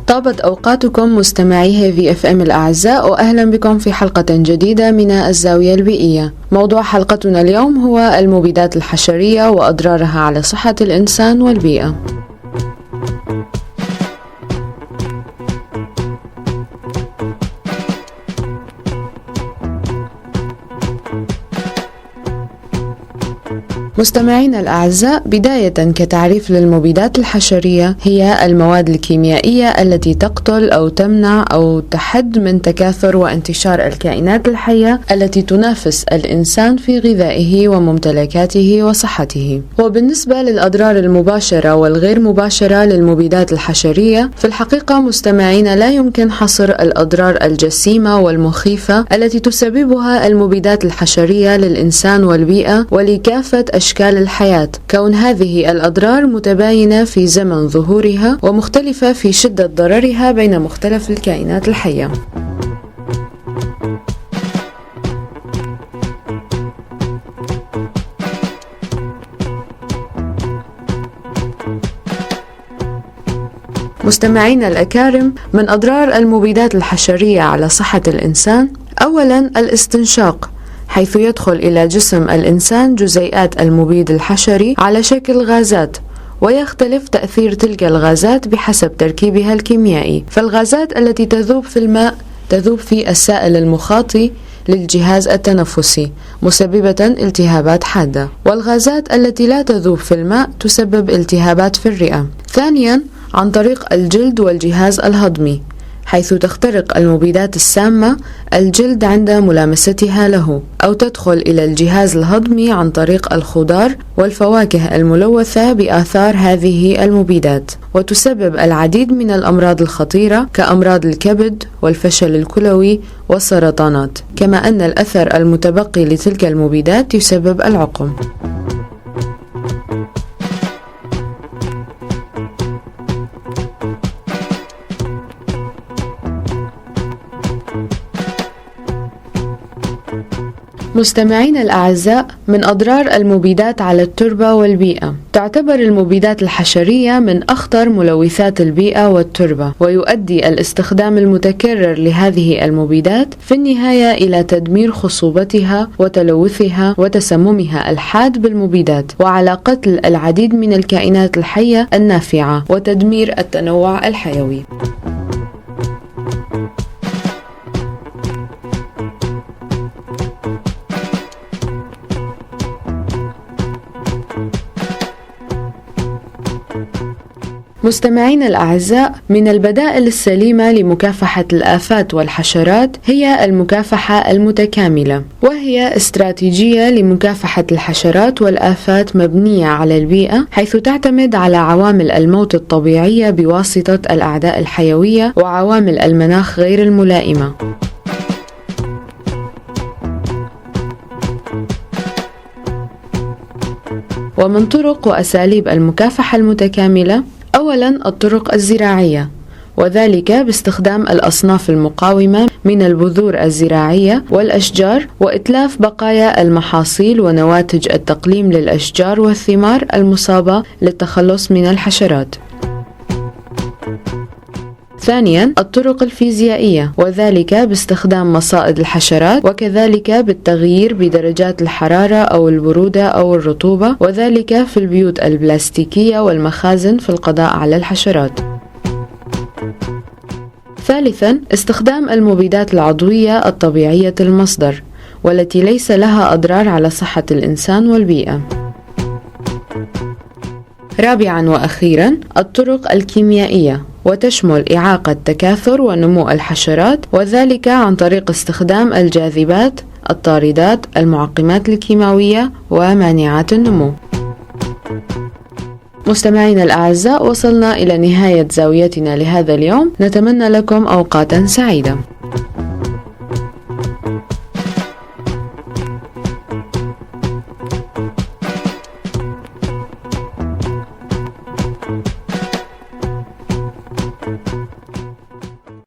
طابت أوقاتكم مستمعي في اف ام الأعزاء، وأهلا بكم في حلقة جديدة من الزاوية البيئية. موضوع حلقتنا اليوم هو المبيدات الحشرية وأضرارها على صحة الإنسان والبيئة. مستمعينا الأعزاء، بداية كتعريف للمبيدات الحشرية، هي المواد الكيميائية التي تقتل أو تمنع أو تحد من تكاثر وانتشار الكائنات الحية التي تنافس الإنسان في غذائه وممتلكاته وصحته. وبالنسبة للأضرار المباشرة والغير مباشرة للمبيدات الحشرية، في الحقيقة مستمعينا لا يمكن حصر الأضرار الجسيمة والمخيفة التي تسببها المبيدات الحشرية للإنسان والبيئة ولكافة أشكال الحياة، كون هذه الأضرار متباينة في زمن ظهورها ومختلفة في شدة ضررها بين مختلف الكائنات الحية. مستمعينا الأكارم، من أضرار المبيدات الحشرية على صحة الإنسان، أولا الاستنشاق، حيث يدخل إلى جسم الإنسان جزيئات المبيد الحشري على شكل غازات، ويختلف تأثير تلك الغازات بحسب تركيبها الكيميائي. فالغازات التي تذوب في الماء تذوب في السائل المخاطي للجهاز التنفسي مسببة التهابات حادة، والغازات التي لا تذوب في الماء تسبب التهابات في الرئة. ثانيا عن طريق الجلد والجهاز الهضمي، حيث تخترق المبيدات السامة الجلد عند ملامستها له، أو تدخل إلى الجهاز الهضمي عن طريق الخضار والفواكه الملوثة بآثار هذه المبيدات، وتسبب العديد من الأمراض الخطيرة كأمراض الكبد والفشل الكلوي والسرطانات، كما أن الأثر المتبقي لتلك المبيدات يسبب العقم. مستمعينا الأعزاء، من أضرار المبيدات على التربة والبيئة، تعتبر المبيدات الحشرية من أخطر ملوثات البيئة والتربة، ويؤدي الاستخدام المتكرر لهذه المبيدات في النهاية إلى تدمير خصوبتها وتلوثها وتسممها الحاد بالمبيدات، وعلى قتل العديد من الكائنات الحية النافعة وتدمير التنوع الحيوي. مستمعين الأعزاء، من البدائل السليمة لمكافحة الآفات والحشرات هي المكافحة المتكاملة، وهي استراتيجية لمكافحة الحشرات والآفات مبنية على البيئة، حيث تعتمد على عوامل الموت الطبيعية بواسطة الأعداء الحيوية وعوامل المناخ غير الملائمة. ومن طرق وأساليب المكافحة المتكاملة، أولاً الطرق الزراعية، وذلك باستخدام الأصناف المقاومة من البذور الزراعية والأشجار، وإتلاف بقايا المحاصيل ونواتج التقليم للأشجار والثمار المصابة للتخلص من الحشرات. ثانياً الطرق الفيزيائية، وذلك باستخدام مصائد الحشرات، وكذلك بالتغيير بدرجات الحرارة أو البرودة أو الرطوبة، وذلك في البيوت البلاستيكية والمخازن في القضاء على الحشرات. ثالثاً استخدام المبيدات العضوية الطبيعية المصدر، والتي ليس لها أضرار على صحة الإنسان والبيئة. رابعاً وأخيراً الطرق الكيميائية، وتشمل إعاقة تكاثر ونمو الحشرات، وذلك عن طريق استخدام الجاذبات، الطاردات، المعقمات الكيماوية ومانعات النمو. مستمعينا الأعزاء، وصلنا إلى نهاية زاويتنا لهذا اليوم، نتمنى لكم أوقاتا سعيدة.